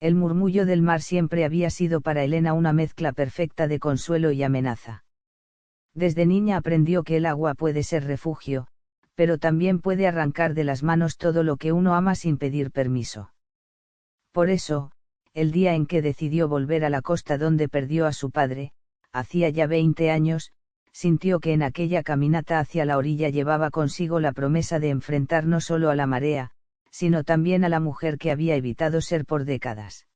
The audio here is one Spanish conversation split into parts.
El murmullo del mar siempre había sido para Elena una mezcla perfecta de consuelo y amenaza. Desde niña aprendió que el agua puede ser refugio, pero también puede arrancar de las manos todo lo que uno ama sin pedir permiso. Por eso, el día en que decidió volver a la costa donde perdió a su padre, hacía ya 20 años, sintió que en aquella caminata hacia la orilla llevaba consigo la promesa de enfrentar no solo a la marea, sino también a la mujer que había evitado ser por décadas.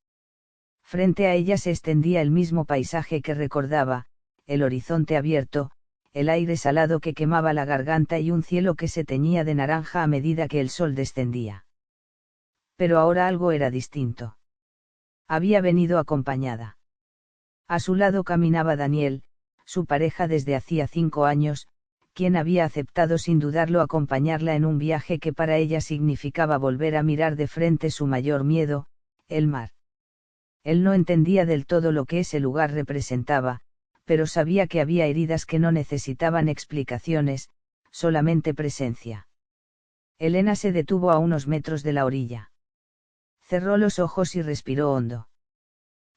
Frente a ella se extendía el mismo paisaje que recordaba, el horizonte abierto, el aire salado que quemaba la garganta y un cielo que se teñía de naranja a medida que el sol descendía. Pero ahora algo era distinto. Había venido acompañada. A su lado caminaba Daniel, su pareja desde hacía 5 años, quien había aceptado sin dudarlo acompañarla en un viaje que para ella significaba volver a mirar de frente su mayor miedo, el mar. Él no entendía del todo lo que ese lugar representaba, pero sabía que había heridas que no necesitaban explicaciones, solamente presencia. Elena se detuvo a unos metros de la orilla. Cerró los ojos y respiró hondo.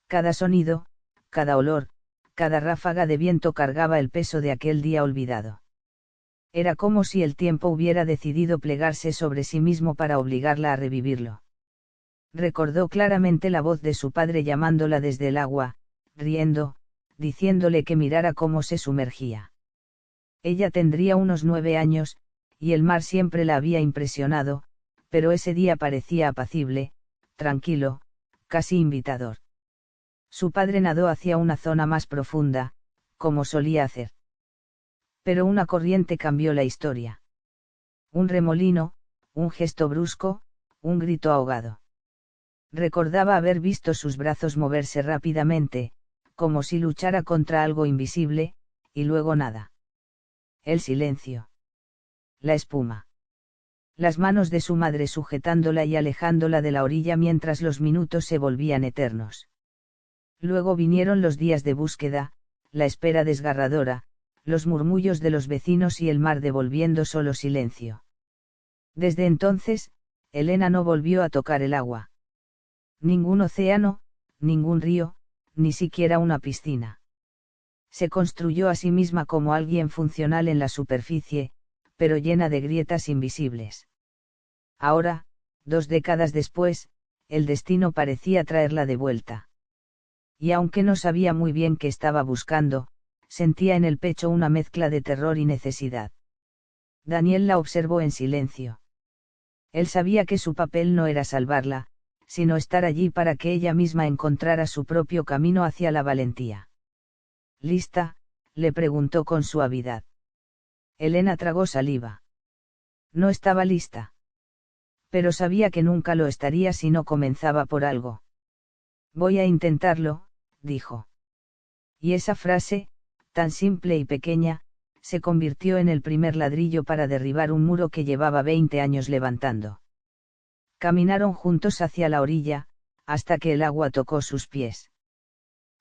Cada sonido, cada olor, cada ráfaga de viento cargaba el peso de aquel día olvidado. Era como si el tiempo hubiera decidido plegarse sobre sí mismo para obligarla a revivirlo. Recordó claramente la voz de su padre llamándola desde el agua, riendo, diciéndole que mirara cómo se sumergía. Ella tendría unos 9 años, y el mar siempre la había impresionado, pero ese día parecía apacible, tranquilo, casi invitador. Su padre nadó hacia una zona más profunda, como solía hacer. Pero una corriente cambió la historia. Un remolino, un gesto brusco, un grito ahogado. Recordaba haber visto sus brazos moverse rápidamente, como si luchara contra algo invisible, y luego nada. El silencio. La espuma. Las manos de su madre sujetándola y alejándola de la orilla mientras los minutos se volvían eternos. Luego vinieron los días de búsqueda, la espera desgarradora, los murmullos de los vecinos y el mar devolviendo solo silencio. Desde entonces, Elena no volvió a tocar el agua. Ningún océano, ningún río, ni siquiera una piscina. Se construyó a sí misma como alguien funcional en la superficie, pero llena de grietas invisibles. Ahora, 2 décadas después, el destino parecía traerla de vuelta. Y aunque no sabía muy bien qué estaba buscando, sentía en el pecho una mezcla de terror y necesidad. Daniel la observó en silencio. Él sabía que su papel no era salvarla, sino estar allí para que ella misma encontrara su propio camino hacia la valentía. ¿Lista?, le preguntó con suavidad. Elena tragó saliva. No estaba lista. Pero sabía que nunca lo estaría si no comenzaba por algo. Voy a intentarlo, dijo. Y esa frase, tan simple y pequeña, se convirtió en el primer ladrillo para derribar un muro que llevaba 20 años levantando. Caminaron juntos hacia la orilla, hasta que el agua tocó sus pies.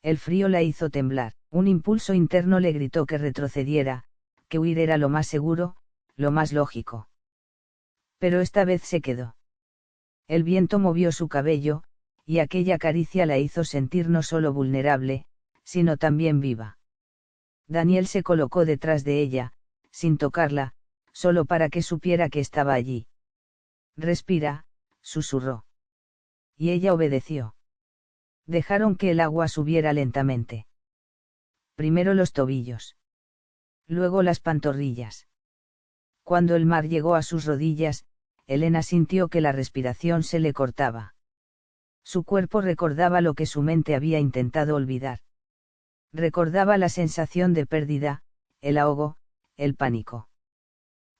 El frío la hizo temblar, un impulso interno le gritó que retrocediera, que huir era lo más seguro, lo más lógico. Pero esta vez se quedó. El viento movió su cabello, y aquella caricia la hizo sentir no solo vulnerable, sino también viva. Daniel se colocó detrás de ella, sin tocarla, solo para que supiera que estaba allí. Respira, susurró. Y ella obedeció. Dejaron que el agua subiera lentamente. Primero los tobillos. Luego las pantorrillas. Cuando el mar llegó a sus rodillas, Elena sintió que la respiración se le cortaba. Su cuerpo recordaba lo que su mente había intentado olvidar. Recordaba la sensación de pérdida, el ahogo, el pánico.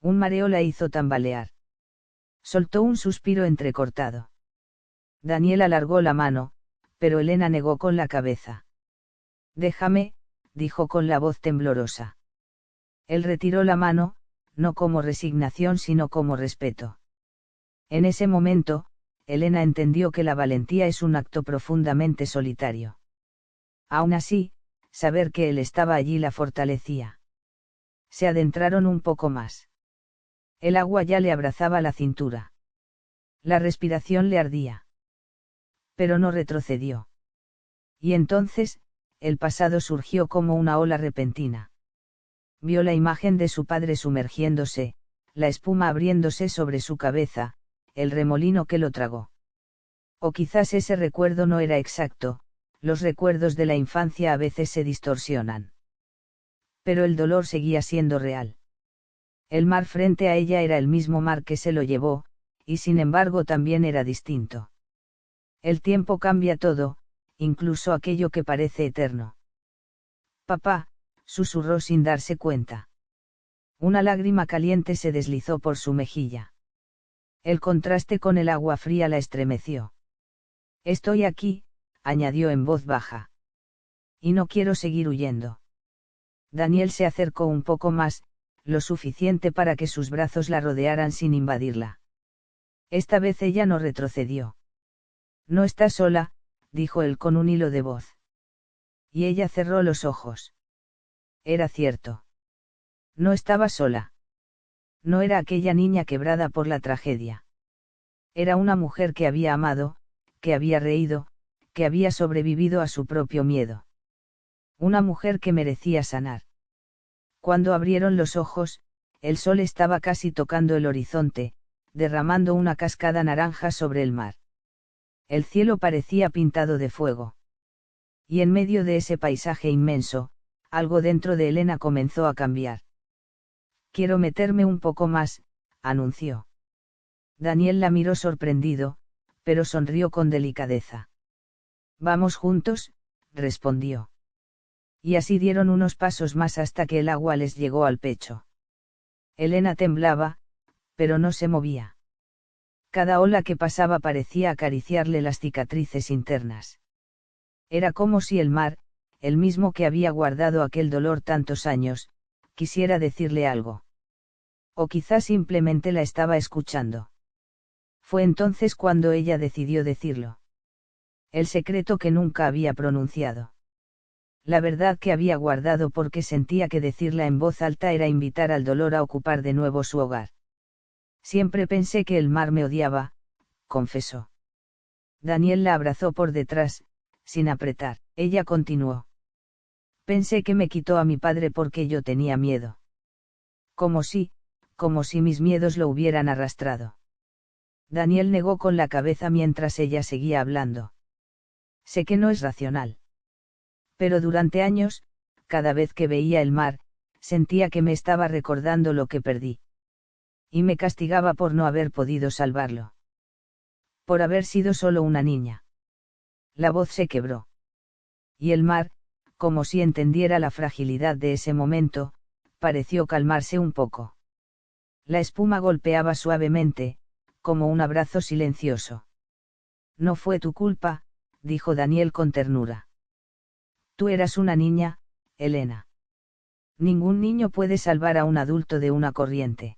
Un mareo la hizo tambalear. Soltó un suspiro entrecortado. Daniel alargó la mano, pero Elena negó con la cabeza. Déjame, dijo con la voz temblorosa. Él retiró la mano, no como resignación sino como respeto. En ese momento, Elena entendió que la valentía es un acto profundamente solitario. Aún así, saber que él estaba allí la fortalecía. Se adentraron un poco más. El agua ya le abrazaba la cintura. La respiración le ardía. Pero no retrocedió. Y entonces, el pasado surgió como una ola repentina. Vio la imagen de su padre sumergiéndose, la espuma abriéndose sobre su cabeza, el remolino que lo tragó. O quizás ese recuerdo no era exacto, los recuerdos de la infancia a veces se distorsionan. Pero el dolor seguía siendo real. El mar frente a ella era el mismo mar que se lo llevó, y sin embargo también era distinto. El tiempo cambia todo, incluso aquello que parece eterno. Papá, susurró sin darse cuenta. Una lágrima caliente se deslizó por su mejilla. El contraste con el agua fría la estremeció. Estoy aquí, añadió en voz baja. Y no quiero seguir huyendo. Daniel se acercó un poco más, lo suficiente para que sus brazos la rodearan sin invadirla. Esta vez ella no retrocedió. No estás sola, dijo él con un hilo de voz. Y ella cerró los ojos. Era cierto. No estaba sola. No era aquella niña quebrada por la tragedia. Era una mujer que había amado, que había reído, que había sobrevivido a su propio miedo. Una mujer que merecía sanar. Cuando abrieron los ojos, el sol estaba casi tocando el horizonte, derramando una cascada naranja sobre el mar. El cielo parecía pintado de fuego. Y en medio de ese paisaje inmenso, algo dentro de Elena comenzó a cambiar. Quiero meterme un poco más, anunció. Daniel la miró sorprendido, pero sonrió con delicadeza. Vamos juntos, respondió. Y así dieron unos pasos más hasta que el agua les llegó al pecho. Elena temblaba, pero no se movía. Cada ola que pasaba parecía acariciarle las cicatrices internas. Era como si el mar, el mismo que había guardado aquel dolor tantos años, quisiera decirle algo. O quizás simplemente la estaba escuchando. Fue entonces cuando ella decidió decirlo. El secreto que nunca había pronunciado. La verdad que había guardado porque sentía que decirla en voz alta era invitar al dolor a ocupar de nuevo su hogar. Siempre pensé que el mar me odiaba, confesó. Daniel la abrazó por detrás, sin apretar. Ella continuó. Pensé que me quitó a mi padre porque yo tenía miedo. Como si mis miedos lo hubieran arrastrado. Daniel negó con la cabeza mientras ella seguía hablando. Sé que no es racional. Pero durante años, cada vez que veía el mar, sentía que me estaba recordando lo que perdí. Y me castigaba por no haber podido salvarlo. Por haber sido solo una niña. La voz se quebró. Y el mar, como si entendiera la fragilidad de ese momento, pareció calmarse un poco. La espuma golpeaba suavemente, como un abrazo silencioso. No fue tu culpa, dijo Daniel con ternura. Tú eras una niña, Elena. Ningún niño puede salvar a un adulto de una corriente.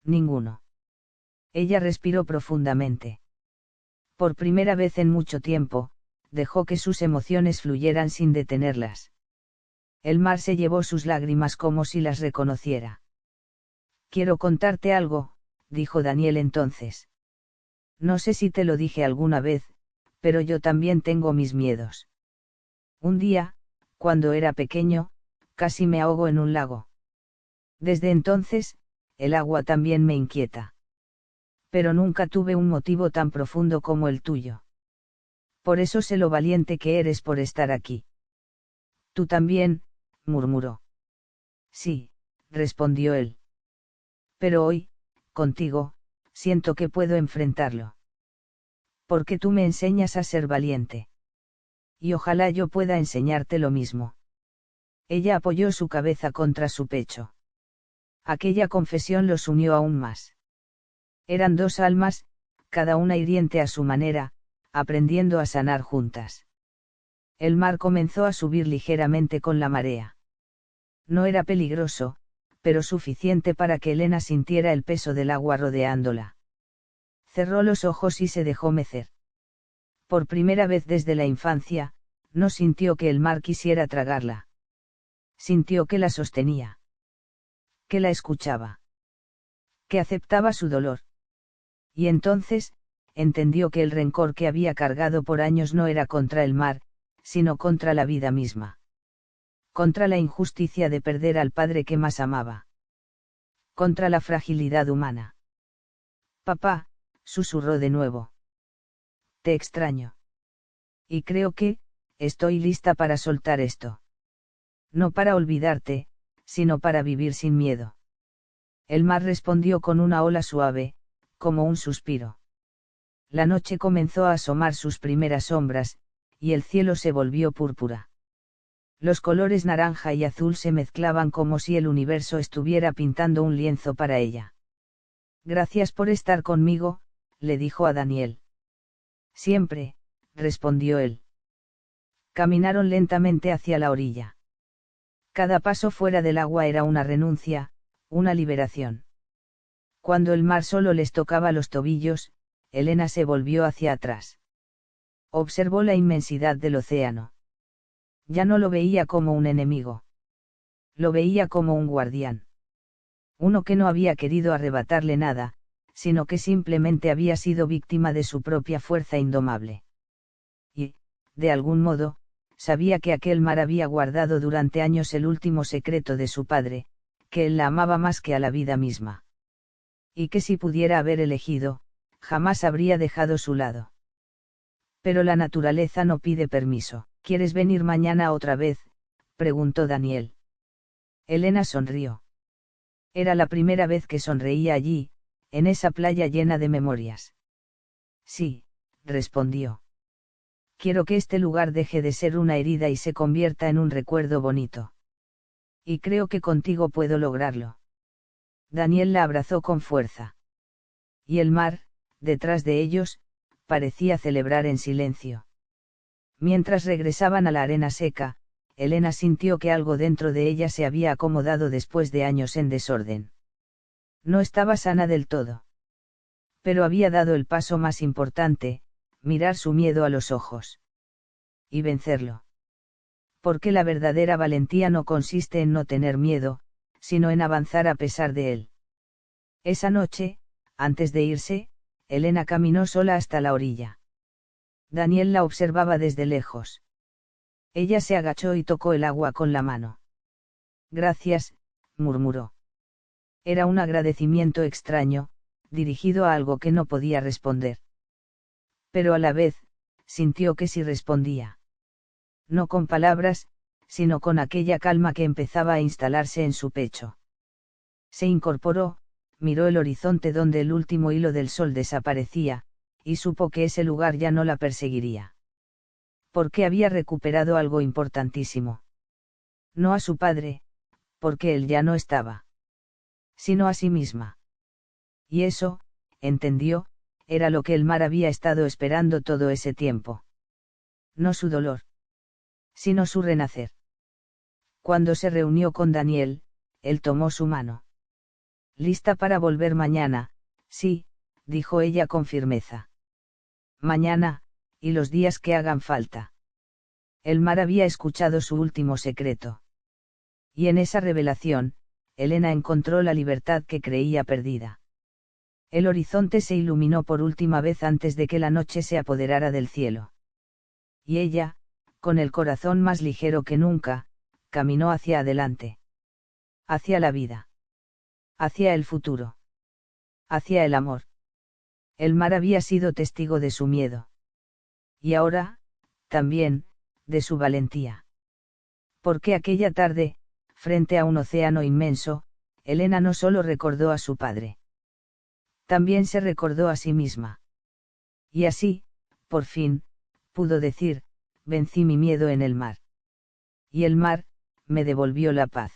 Ninguno. Ella respiró profundamente. Por primera vez en mucho tiempo, dejó que sus emociones fluyeran sin detenerlas. El mar se llevó sus lágrimas como si las reconociera. Quiero contarte algo, dijo Daniel entonces. No sé si te lo dije alguna vez, pero yo también tengo mis miedos. Un día, cuando era pequeño, casi me ahogo en un lago. Desde entonces, el agua también me inquieta. Pero nunca tuve un motivo tan profundo como el tuyo. Por eso sé lo valiente que eres por estar aquí. Tú también, murmuró. Sí, respondió él. Pero hoy, contigo, siento que puedo enfrentarlo. Porque tú me enseñas a ser valiente. Y ojalá yo pueda enseñarte lo mismo. Ella apoyó su cabeza contra su pecho. Aquella confesión los unió aún más. Eran dos almas, cada una hiriente a su manera, aprendiendo a sanar juntas. El mar comenzó a subir ligeramente con la marea. No era peligroso, pero suficiente para que Elena sintiera el peso del agua rodeándola. Cerró los ojos y se dejó mecer. Por primera vez desde la infancia, no sintió que el mar quisiera tragarla. Sintió que la sostenía. Que la escuchaba. Que aceptaba su dolor. Y entonces, entendió que el rencor que había cargado por años no era contra el mar, sino contra la vida misma. Contra la injusticia de perder al padre que más amaba. Contra la fragilidad humana. Papá, susurró de nuevo. Te extraño. Y creo que, estoy lista para soltar esto. No para olvidarte, sino para vivir sin miedo. El mar respondió con una ola suave, como un suspiro. La noche comenzó a asomar sus primeras sombras, y el cielo se volvió púrpura. Los colores naranja y azul se mezclaban como si el universo estuviera pintando un lienzo para ella. Gracias por estar conmigo, le dijo a Daniel. Siempre, respondió él. Caminaron lentamente hacia la orilla. Cada paso fuera del agua era una renuncia, una liberación. Cuando el mar solo les tocaba los tobillos, Elena se volvió hacia atrás. Observó la inmensidad del océano. Ya no lo veía como un enemigo. Lo veía como un guardián. Uno que no había querido arrebatarle nada, sino que simplemente había sido víctima de su propia fuerza indomable. Y, de algún modo, sabía que aquel mar había guardado durante años el último secreto de su padre, que él la amaba más que a la vida misma. Y que si pudiera haber elegido, jamás habría dejado su lado. Pero la naturaleza no pide permiso. ¿Quieres venir mañana otra vez?, preguntó Daniel. Elena sonrió. Era la primera vez que sonreía allí, en esa playa llena de memorias. Sí, respondió. Quiero que este lugar deje de ser una herida y se convierta en un recuerdo bonito. Y creo que contigo puedo lograrlo. Daniel la abrazó con fuerza. Y el mar, detrás de ellos, parecía celebrar en silencio. Mientras regresaban a la arena seca, Elena sintió que algo dentro de ella se había acomodado después de años en desorden. No estaba sana del todo. Pero había dado el paso más importante, mirar su miedo a los ojos. Y vencerlo. Porque la verdadera valentía no consiste en no tener miedo, sino en avanzar a pesar de él. Esa noche, antes de irse, Elena caminó sola hasta la orilla. Daniel la observaba desde lejos. Ella se agachó y tocó el agua con la mano. Gracias, murmuró. Era un agradecimiento extraño, dirigido a algo que no podía responder. Pero a la vez, sintió que sí respondía. No con palabras, sino con aquella calma que empezaba a instalarse en su pecho. Se incorporó, miró el horizonte donde el último hilo del sol desaparecía, y supo que ese lugar ya no la perseguiría. Porque había recuperado algo importantísimo. No a su padre, porque él ya no estaba. Sino a sí misma. Y eso, entendió, era lo que el mar había estado esperando todo ese tiempo. No su dolor. Sino su renacer. Cuando se reunió con Daniel, él tomó su mano. ¿Lista para volver mañana? Sí, dijo ella con firmeza. Mañana, y los días que hagan falta. El mar había escuchado su último secreto. Y en esa revelación, Elena encontró la libertad que creía perdida. El horizonte se iluminó por última vez antes de que la noche se apoderara del cielo. Y ella, con el corazón más ligero que nunca, caminó hacia adelante. Hacia la vida. Hacia el futuro. Hacia el amor. El mar había sido testigo de su miedo. Y ahora, también, de su valentía. Porque aquella tarde, frente a un océano inmenso, Elena no solo recordó a su padre. También se recordó a sí misma. Y así, por fin, pudo decir, vencí mi miedo en el mar. Y el mar, me devolvió la paz.